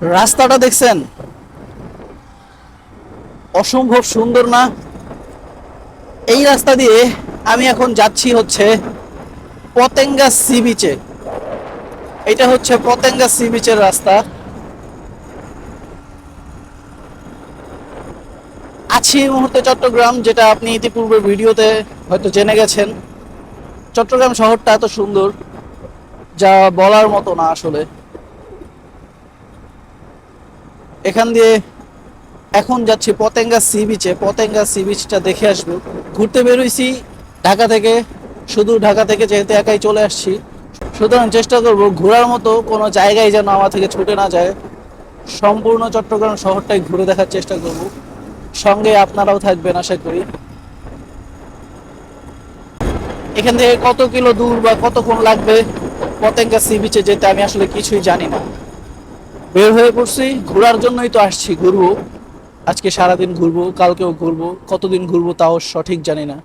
রাস্তাটা দেখছেন অসম্ভব সুন্দর না? এই রাস্তা দিয়ে আমি এখন যাচ্ছি হচ্ছে পতেঙ্গা সি বিচে। এটা হচ্ছে পতেঙ্গা সি বিচের রাস্তা। আছি এই মুহূর্তে চট্টগ্রাম, যেটা আপনি ইতিপূর্বে ভিডিওতে হয়তো জেনে গেছেন। চট্টগ্রাম শহরটা এত সুন্দর যা বলার মতো না আসলে। এখান দিয়ে এখন যাচ্ছি পতেঙ্গা সি বিচে। পতেঙ্গা সি বিচটা দেখে আসবো। ঘুরতে বেরোইছি ঢাকা থেকে, শুধু ঢাকা থেকে যেহেতু একাই চলে আসছি, সুতরাং চেষ্টা করব ঘোরার মতো কোনো জায়গায় যেন আমার থেকে ছুটে না যায়। সম্পূর্ণ চট্টগ্রাম শহরটাই ঘুরে দেখার চেষ্টা করব। সঙ্গে আপনারাও থাকবেন আশা করি। এখান থেকে কত কিলো দূর বা কতক্ষণ লাগবে পতেঙ্গা সি বিচে যেতে আমি আসলে কিছুই জানি না। বের হয়ে পড়ছি, ঘোরার জন্যই তো আসছি, ঘুরবো। আজকে সারাদিন ঘুরবো, কালকেও ঘুরবো, কতদিন ঘুরবো তাও সঠিক জানি না।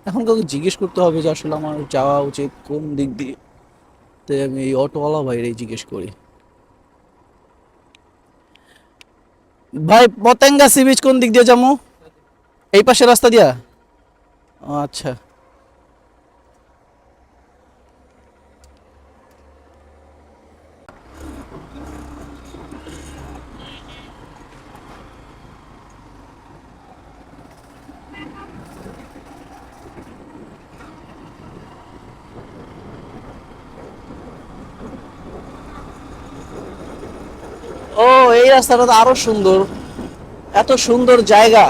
এখন কাউকে জিজ্ঞেস করতে হবে যে আসলে আমার যাওয়া উচিত কোন দিক দিয়ে। তাই আমি এই অটোওয়ালা ভাইরাই জিজ্ঞেস করি। ভাই, পতেঙ্গা সি বিচ কোন দিক দিয়ে যাবো? এই পাশে রাস্তা দিয়া? ও আচ্ছা। ও, এই রাস্তাটা তো আরো সুন্দর। এত সুন্দর জায়গা,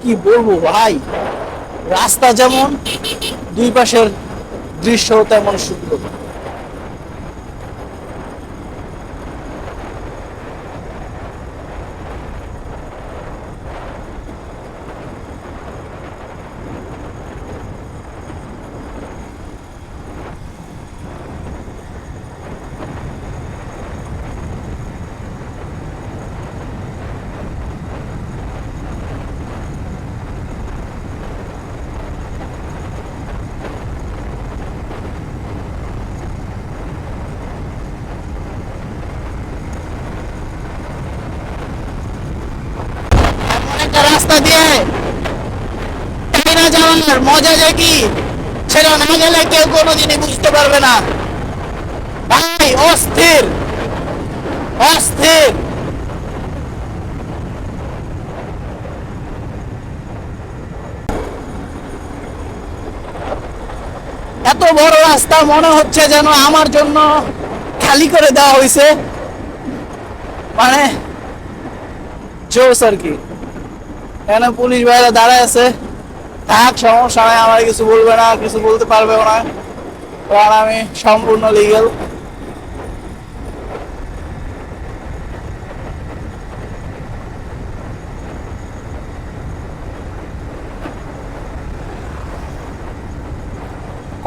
কি বলবো ভাই। রাস্তা যেমন, দুই পাশের দৃশ্য তেমন সুন্দর। একটা রাস্তা দিয়ে চাইনা যাওয়ার মজা যে কি, সেটা না গেলে কেউ কোনোদিনই বুঝতে পারবে না ভাই। অস্থির, অস্থির। এত বড় রাস্তা মনে হচ্ছে যেন আমার জন্য খালি করে দেওয়া হয়েছে। মানে জোস আর কি। এখানে পুলিশ ভাইরা দাঁড়ায় আছে। থাক, সমস্যা নাই, আমার কিছু বলবে না, কিছু বলতে পারবে না, কারণ আমি সম্পূর্ণ লিগেল।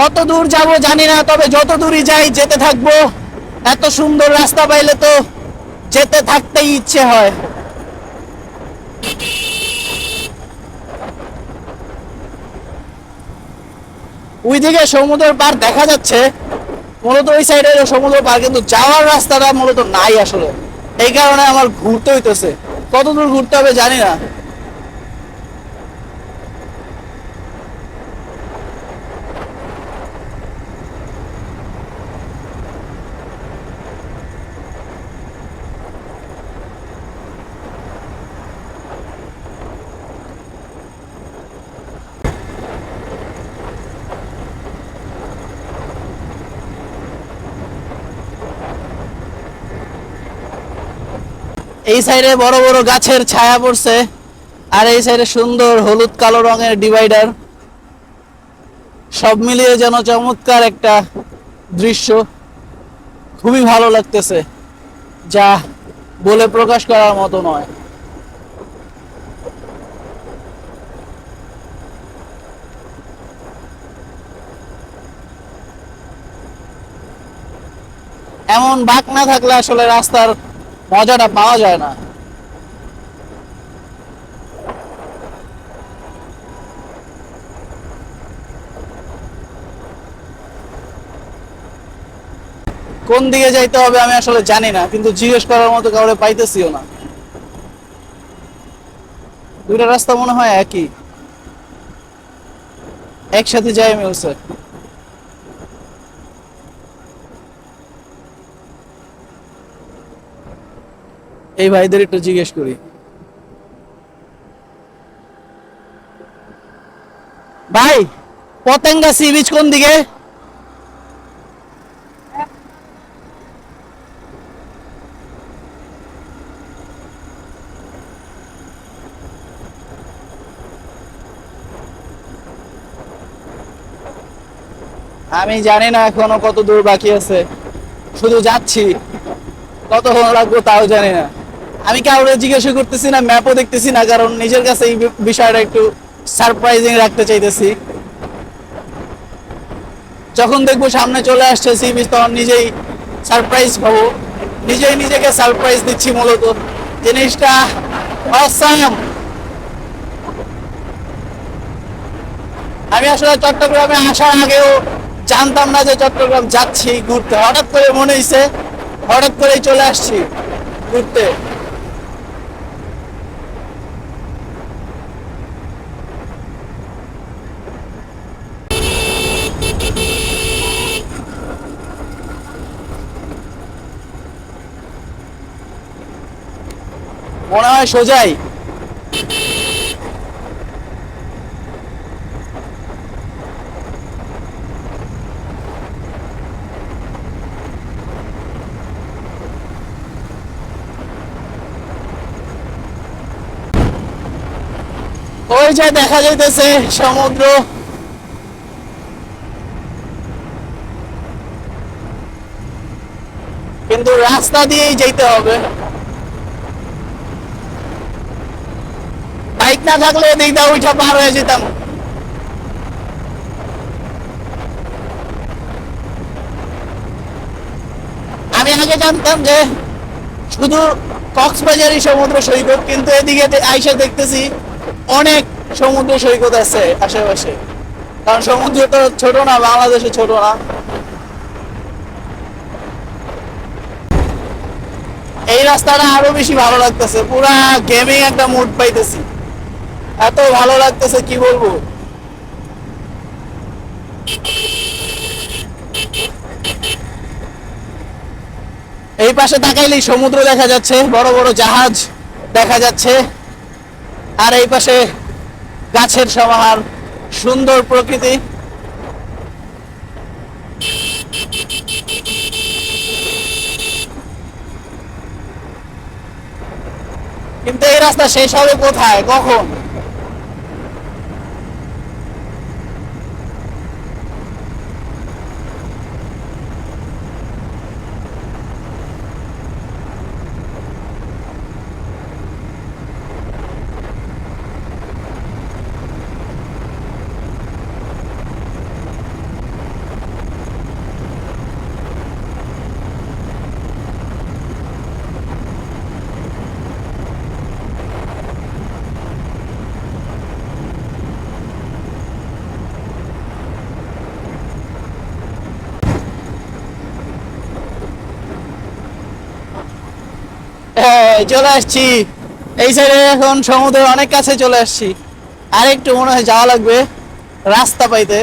কত দূর যাব জানি না, তবে যত দূরই যাই যেতে থাকবো। এত সুন্দর রাস্তা পাইলে তো যেতে থাকতেই ইচ্ছে হয়। ওইদিকে সমুদ্রের পার দেখা যাচ্ছে, মূলত ওই সাইডে সমুদ্র পার, কিন্তু যাওয়ার রাস্তাটা মূলত নাই আসলে। এই কারণে আমার ঘুরতে হইতেছে। কত দূর ঘুরতে হবে জানি না। এই সাইডে বড় বড় গাছের ছায়া পড়ছে, আর এই সাইডে সুন্দর হলুদ কালো রঙের ডিভাইডার। সব মিলিয়ে যেন চমৎকার একটা দৃশ্য। খুবই ভালো লাগতেছে, যা বলে প্রকাশ করার মতো নয়। এমন বাঁক না থাকলে আসলে রাস্তার মজাটা পাওয়া যায় না। কোন দিকে যাইতে হবে আমি আসলে জানি না, কিন্তু জিজ্ঞেস করার মতো কাউরে পাইতেছিও না। দুইটা রাস্তা মনে হয় একই, একসাথে যাই মিলছে। এই ভাইদের একটু জিজ্ঞেস করি। ভাই, পতেঙ্গা সি বিচ কোন দিকে? আমি জানি না এখনো কত দূর বাকি আছে, শুধু যাচ্ছি, কতক্ষণ লাগবো তাও জানি না। আমি কাউকে জিজ্ঞাসা করতেছি না, ম্যাপও দেখতেছি না, কারণ নিজের কাছে এই বিষয়টা একটু সারপ্রাইজিং রাখতে চাইতেছি। যখন দেখবো সামনে চলে আসছে সি বিচ, তখন নিজেই সারপ্রাইজ হবো, নিজেই নিজেকে সারপ্রাইজ দিচ্ছি মূলত। জিনিসটা অসাম। আমি আসলে চট্টগ্রামে আসার আগেও জানতাম না যে চট্টগ্রাম যাচ্ছি ঘুরতে, হঠাৎ করে মনে হয়েছে, হঠাৎ করেই চলে আসছি ঘুরতে। মনে হয় সোজাই। ওই যে দেখা যাইতেছে সমুদ্র। কিন্তু রাস্তা দিয়েই যেতে হবে, বাইক না থাকলে এদিক দিয়ে উঠা পার হয়ে যেতাম। আমি আগে জানতাম যে শুধু কক্সবাজারই সমুদ্র সৈকত, কিন্তু এদিকে আইসা দেখতেছি অনেক সমুদ্র সৈকত আছে আশেপাশে। কারণ সমুদ্র তো ছোট না, বাংলাদেশে ছোট না। এই রাস্তাটা আরো বেশি ভালো লাগতেছে, পুরা গেমিং একটা মুড পাইতেছি, এত ভালো লাগতেছে কি বলবো। এই পাশে তাকাইলেই সমুদ্র দেখা যাচ্ছে, বড় বড় জাহাজ দেখা যাচ্ছে, আর এই পাশে গাছের সমাহার, সুন্দর প্রকৃতি। কিন্তু এই রাস্তা শেষ হবে কোথায়, কখন? হ্যাঁ, চলে আসছি এই সাইডে, এখন সমুদ্রের অনেক কাছে চলে আসছি। আর একটু মনে হয় যাওয়া লাগবে রাস্তা পাইতে।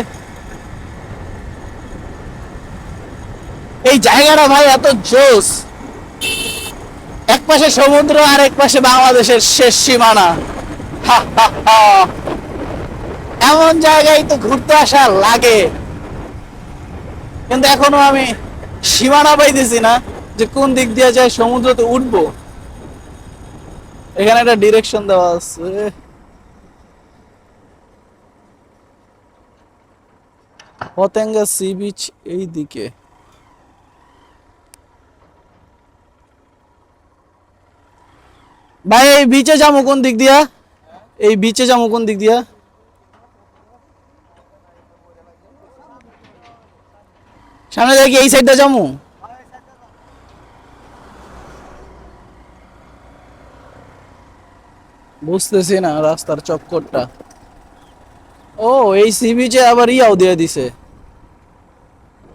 এই জায়গাটা ভাই এত জোস, এক পাশে সমুদ্র আর এক পাশে বাংলাদেশের শেষ সীমানা। এমন জায়গায় তো ঘুরতে আসা লাগে, কিন্তু এখনো আমি সীমানা পাইতেছি না যে কোন দিক দিয়ে যায় সমুদ্রতে উঠবো। এখানে একটা ডিরেকশন দেওয়া আছে, পতেঙ্গা সি বিচ এই দিকে। ভাই এই বিচে যাবো কোন দিক দিয়া? এই বিচে যাবো কোন দিক দিয়া? সামনে দেখি এই সাইডটা যাবো। বুঝতেছি না রাস্তার চক্করটা। ও, এই সি বিচে আবার ইয়াও দিয়ে দিছে।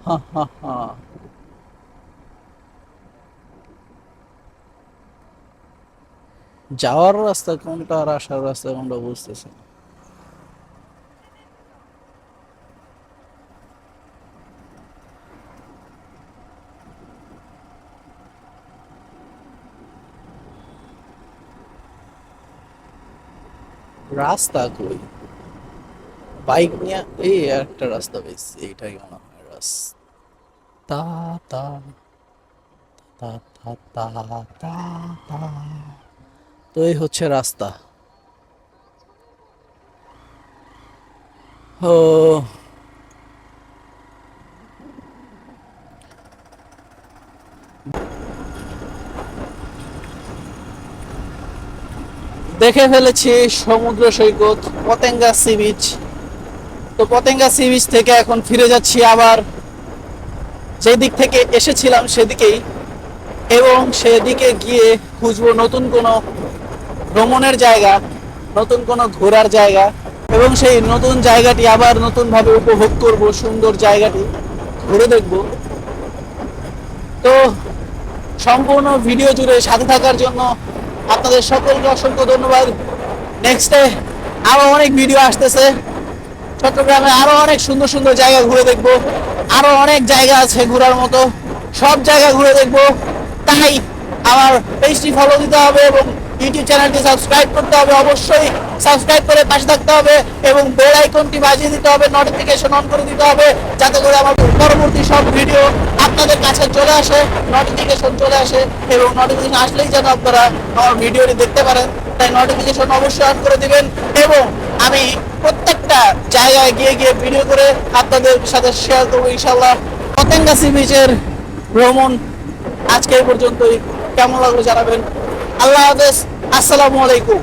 হা হা হা। যাওয়ার রাস্তা কোনটা আর আসার রাস্তা কোনটা বুঝতেছি না। রাস্তা কই, বাইক নিয়ে এই একটা রাস্তা পেয়েছি, এইটাই মনে হয় রাস্তা। তা তা তা তা তা তা তা। তো এই হচ্ছে রাস্তা। ও, দেখে ফেলেছি সমুদ্র সৈকত পতেঙ্গা সি বিচ। তো পতেঙ্গা সি বিচ থেকে এখন ফিরে যাচ্ছি আবার যে দিক থেকে এসেছিলাম সেদিকেই, এবং সেদিকে গিয়ে খুঁজবো নতুন কোনো ভ্রমণের জায়গা, নতুন কোনো ঘোরার জায়গা, এবং সেই নতুন জায়গাটি আবার নতুনভাবে উপভোগ করব, সুন্দর জায়গাটি ঘুরে দেখব। তো সম্পূর্ণ ভিডিও জুড়ে সাথে থাকার জন্য আপনাদের সকলকে অসংখ্য ধন্যবাদ। নেক্সটে আরো অনেক ভিডিও আসতেছে, চট্টগ্রামে আরো অনেক সুন্দর সুন্দর জায়গা ঘুরে দেখবো, আরো অনেক জায়গা আছে ঘোরার মতো, সব জায়গা ঘুরে দেখবো। তাই আমার পেজটি ফলো দিতে হবে এবং ইউটিউব চ্যানেলটি সাবস্ক্রাইব করতে হবে, অবশ্যই সাবস্ক্রাইব করে পাশে থাকতে হবে এবং বেল আইকনটি বাজিয়ে দিতে হবে, নোটিফিকেশন অন করে দিতে হবে, যাতে করে আমার পরবর্তী সব ভিডিও আপনাদের কাছে চলে আসে, নোটিফিকেশন চলে আসে, এবং নোটিফিকেশন আসলেই যেন আপনারা আমার ভিডিওটি দেখতে পারেন। তাই নোটিফিকেশন অবশ্যই অন করে দিবেন, এবং আমি প্রত্যেকটা জায়গায় গিয়ে গিয়ে ভিডিও করে আপনাদের সাথে শেয়ার করবো ইনশাল্লাহ। পতেঙ্গা সি বিচের ভ্রমণ আজকে এই পর্যন্তই। কেমন লাগলো জানাবেন। আল্লাহ হাফেজ, আসসালামু আলাইকুম।